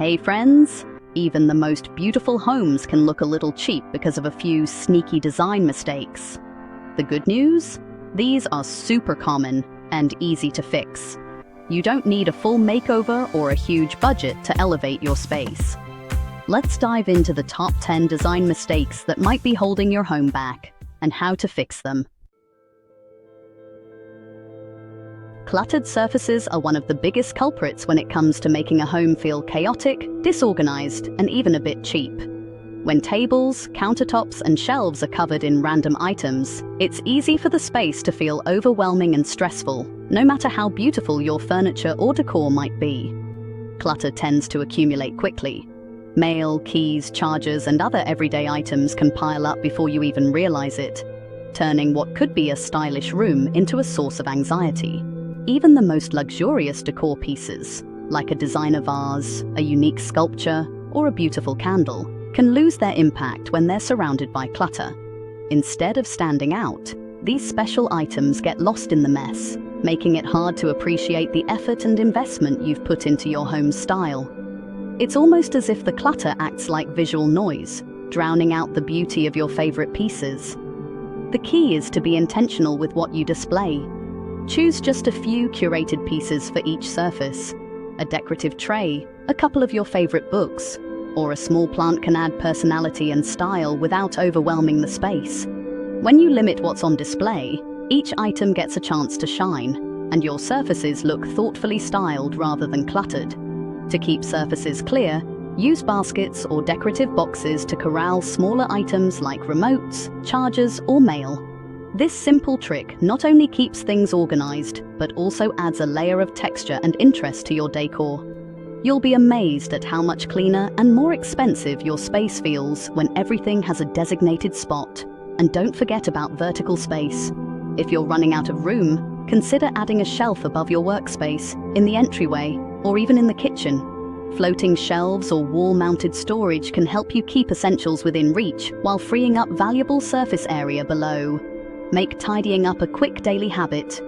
Hey friends! Even the most beautiful homes can look a little cheap because of a few sneaky design mistakes. The good news? These are super common and easy to fix. You don't need a full makeover or a huge budget to elevate your space. Let's dive into the top 10 design mistakes that might be holding your home back and how to fix them. Cluttered surfaces are one of the biggest culprits when it comes to making a home feel chaotic, disorganized, and even a bit cheap. When tables, countertops, and shelves are covered in random items, it's easy for the space to feel overwhelming and stressful, no matter how beautiful your furniture or decor might be. Clutter tends to accumulate quickly. Mail, keys, chargers, and other everyday items can pile up before you even realize it, turning what could be a stylish room into a source of anxiety. Even the most luxurious decor pieces, like a designer vase, a unique sculpture, or a beautiful candle, can lose their impact when they're surrounded by clutter. Instead of standing out, these special items get lost in the mess, making it hard to appreciate the effort and investment you've put into your home's style. It's almost as if the clutter acts like visual noise, drowning out the beauty of your favorite pieces. The key is to be intentional with what you display. Choose just a few curated pieces for each surface. A decorative tray, a couple of your favorite books, or a small plant can add personality and style without overwhelming the space. When you limit what's on display, each item gets a chance to shine, and your surfaces look thoughtfully styled rather than cluttered. To keep surfaces clear, use baskets or decorative boxes to corral smaller items like remotes, chargers, or mail. This simple trick not only keeps things organized, but also adds a layer of texture and interest to your decor. You'll be amazed at how much cleaner and more expensive your space feels when everything has a designated spot. And don't forget about vertical space. If you're running out of room, consider adding a shelf above your workspace, in the entryway, or even in the kitchen. Floating shelves or wall-mounted storage can help you keep essentials within reach while freeing up valuable surface area below. Make tidying up a quick daily habit.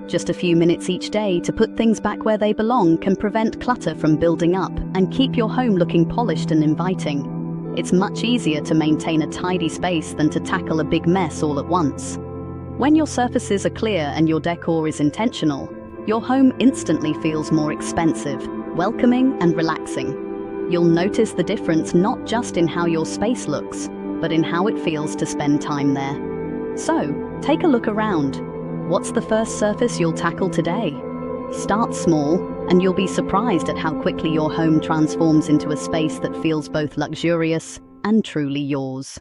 Just a few minutes each day to put things back where they belong can prevent clutter from building up and keep your home looking polished and inviting. It's much easier to maintain a tidy space than to tackle a big mess all at once. When your surfaces are clear and your decor is intentional, your home instantly feels more expansive, welcoming, and relaxing. You'll notice the difference not just in how your space looks, but in how it feels to spend time there. So, take a look around. What's the first surface you'll tackle today? Start small, and you'll be surprised at how quickly your home transforms into a space that feels both luxurious and truly yours.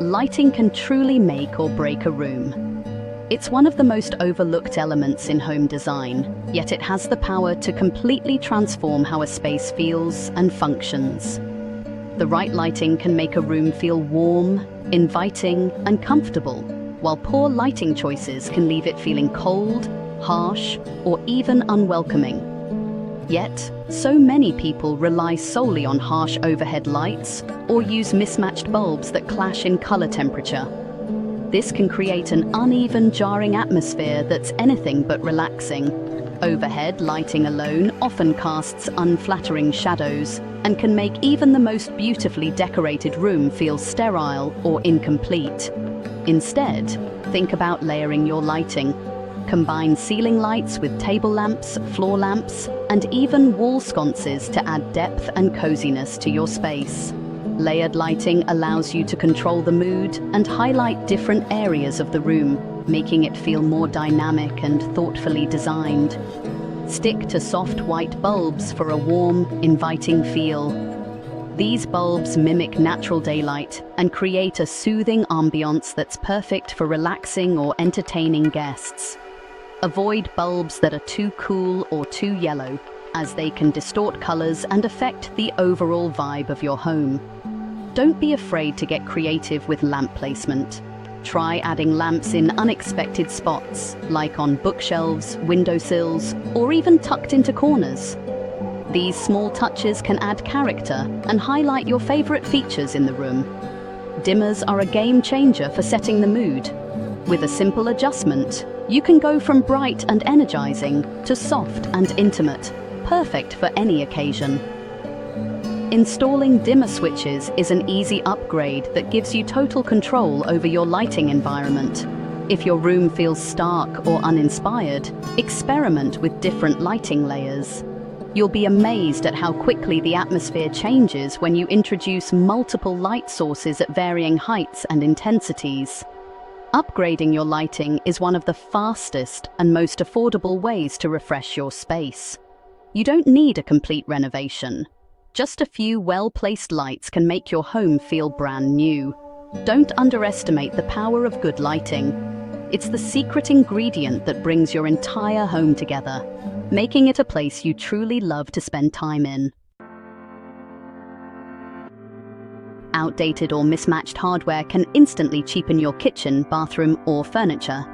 Lighting can truly make or break a room. It's one of the most overlooked elements in home design, yet it has the power to completely transform how a space feels and functions. The right lighting can make a room feel warm, inviting, and comfortable, while poor lighting choices can leave it feeling cold, harsh, or even unwelcoming. Yet, so many people rely solely on harsh overhead lights or use mismatched bulbs that clash in color temperature. This can create an uneven, jarring atmosphere that's anything but relaxing. Overhead lighting alone often casts unflattering shadows and can make even the most beautifully decorated room feel sterile or incomplete. Instead, think about layering your lighting. Combine ceiling lights with table lamps, floor lamps, and even wall sconces to add depth and coziness to your space. Layered lighting allows you to control the mood and highlight different areas of the room, making it feel more dynamic and thoughtfully designed. Stick to soft white bulbs for a warm, inviting feel. These bulbs mimic natural daylight and create a soothing ambiance that's perfect for relaxing or entertaining guests. Avoid bulbs that are too cool or too yellow, as they can distort colors and affect the overall vibe of your home. Don't be afraid to get creative with lamp placement. Try adding lamps in unexpected spots, like on bookshelves, windowsills, or even tucked into corners. These small touches can add character and highlight your favorite features in the room. Dimmers are a game changer for setting the mood. With a simple adjustment, you can go from bright and energizing to soft and intimate, perfect for any occasion. Installing dimmer switches is an easy upgrade that gives you total control over your lighting environment. If your room feels stark or uninspired, experiment with different lighting layers. You'll be amazed at how quickly the atmosphere changes when you introduce multiple light sources at varying heights and intensities. Upgrading your lighting is one of the fastest and most affordable ways to refresh your space. You don't need a complete renovation. Just a few well-placed lights can make your home feel brand new. Don't underestimate the power of good lighting. It's the secret ingredient that brings your entire home together, making it a place you truly love to spend time in. Outdated or mismatched hardware can instantly cheapen your kitchen, bathroom, or furniture.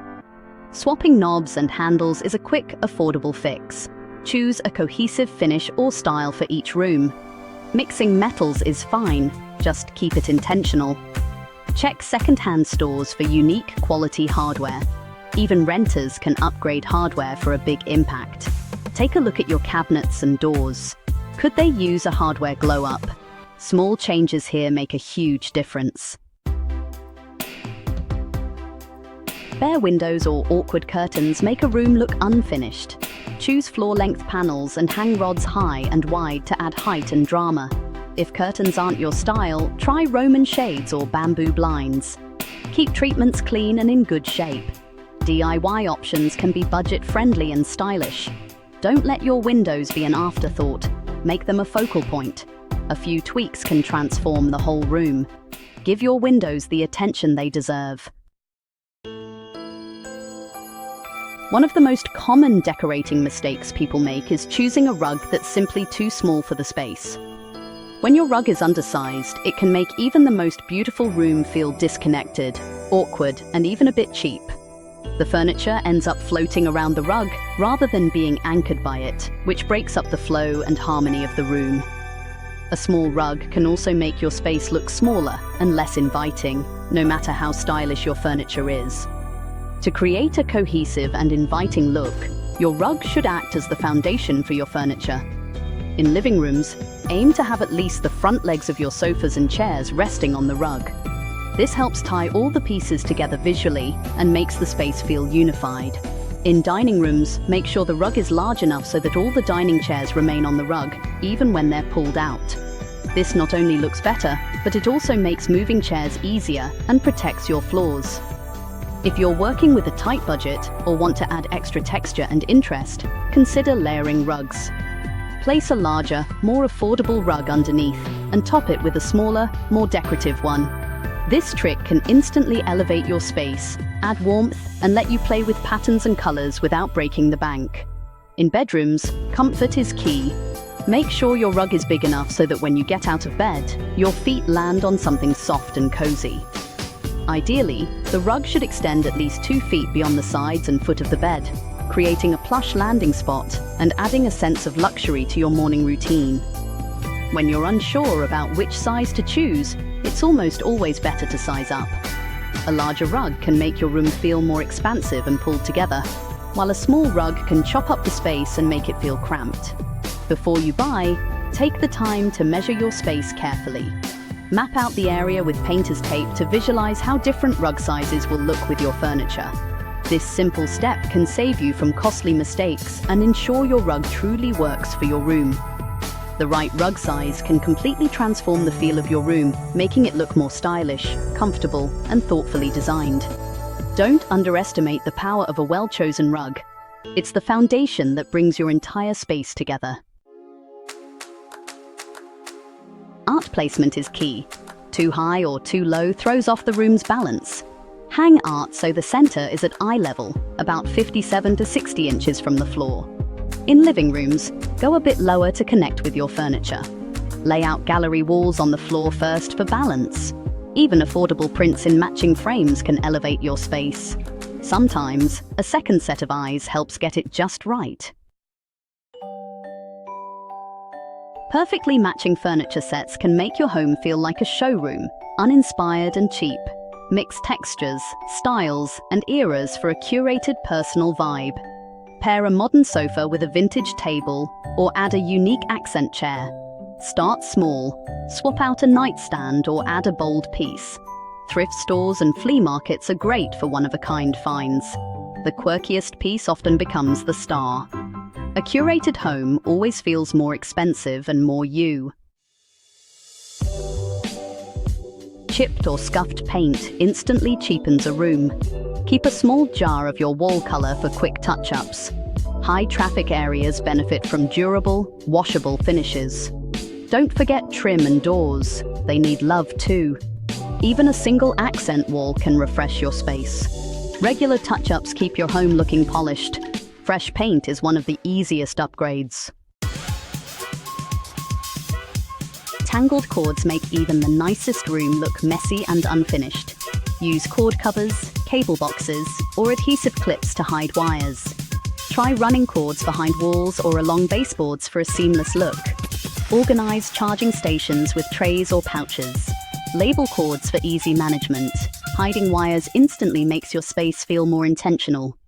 Swapping knobs and handles is a quick, affordable fix. Choose a cohesive finish or style for each room. Mixing metals is fine, just keep it intentional. Check second-hand stores for unique quality hardware. Even renters can upgrade hardware for a big impact. Take a look at your cabinets and doors. Could they use a hardware glow-up? Small changes here make a huge difference. Bare windows or awkward curtains make a room look unfinished. Choose floor-length panels and hang rods high and wide to add height and drama. If curtains aren't your style, try Roman shades or bamboo blinds. Keep treatments clean and in good shape. DIY options can be budget-friendly and stylish. Don't let your windows be an afterthought. Make them a focal point. A few tweaks can transform the whole room. Give your windows the attention they deserve. One of the most common decorating mistakes people make is choosing a rug that's simply too small for the space. When your rug is undersized, it can make even the most beautiful room feel disconnected, awkward, and even a bit cheap. The furniture ends up floating around the rug rather than being anchored by it, which breaks up the flow and harmony of the room. A small rug can also make your space look smaller and less inviting, no matter how stylish your furniture is. To create a cohesive and inviting look, your rug should act as the foundation for your furniture. In living rooms, aim to have at least the front legs of your sofas and chairs resting on the rug. This helps tie all the pieces together visually and makes the space feel unified. In dining rooms, make sure the rug is large enough so that all the dining chairs remain on the rug, even when they're pulled out. This not only looks better, but it also makes moving chairs easier and protects your floors. If you're working with a tight budget or want to add extra texture and interest, consider layering rugs. Place a larger, more affordable rug underneath and top it with a smaller, more decorative one. This trick can instantly elevate your space, add warmth, and let you play with patterns and colors without breaking the bank. In bedrooms, comfort is key. Make sure your rug is big enough so that when you get out of bed, your feet land on something soft and cozy. Ideally, the rug should extend at least 2 feet beyond the sides and foot of the bed, creating a plush landing spot and adding a sense of luxury to your morning routine. When you're unsure about which size to choose, it's almost always better to size up. A larger rug can make your room feel more expansive and pulled together, while a small rug can chop up the space and make it feel cramped. Before you buy, take the time to measure your space carefully. Map out the area with painter's tape to visualize how different rug sizes will look with your furniture. This simple step can save you from costly mistakes and ensure your rug truly works for your room. The right rug size can completely transform the feel of your room, making it look more stylish, comfortable, and thoughtfully designed. Don't underestimate the power of a well-chosen rug. It's the foundation that brings your entire space together. Art placement is key. Too high or too low throws off the room's balance. Hang art so the center is at eye level, about 57 to 60 inches from the floor. In living rooms, go a bit lower to connect with your furniture. Lay out gallery walls on the floor first for balance. Even affordable prints in matching frames can elevate your space. Sometimes, a second set of eyes helps get it just right. Perfectly matching furniture sets can make your home feel like a showroom, uninspired and cheap. Mix textures, styles, and eras for a curated personal vibe. Pair a modern sofa with a vintage table or add a unique accent chair. Start small. Swap out a nightstand or add a bold piece. Thrift stores and flea markets are great for one-of-a-kind finds. The quirkiest piece often becomes the star. A curated home always feels more expensive and more you. Chipped or scuffed paint instantly cheapens a room. Keep a small jar of your wall color for quick touch-ups. High-traffic areas benefit from durable, washable finishes. Don't forget trim and doors. They need love too. Even a single accent wall can refresh your space. Regular touch-ups keep your home looking polished. Fresh paint is one of the easiest upgrades. Tangled cords make even the nicest room look messy and unfinished. Use cord covers, cable boxes, or adhesive clips to hide wires. Try running cords behind walls or along baseboards for a seamless look. Organize charging stations with trays or pouches. Label cords for easy management. Hiding wires instantly makes your space feel more intentional.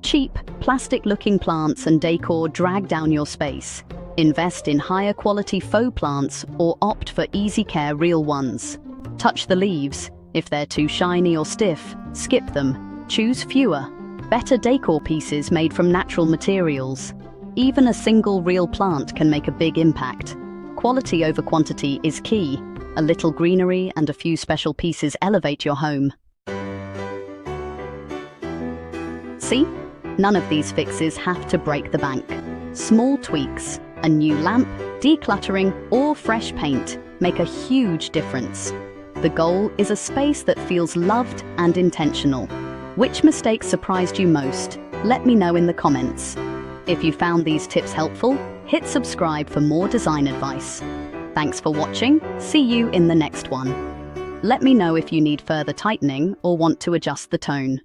Cheap, plastic-looking plants and decor drag down your space. Invest in higher quality faux plants or opt for easy care real ones. Touch the leaves. If they're too shiny or stiff, skip them. Choose fewer, better decor pieces made from natural materials. Even a single real plant can make a big impact. Quality over quantity is key. A little greenery and a few special pieces elevate your home. See? None of these fixes have to break the bank. Small tweaks, a new lamp, decluttering, or fresh paint make a huge difference. The goal is a space that feels loved and intentional. Which mistakes surprised you most? Let me know in the comments. If you found these tips helpful, hit subscribe for more design advice. Thanks for watching. See you in the next one. Let me know if you need further tightening or want to adjust the tone.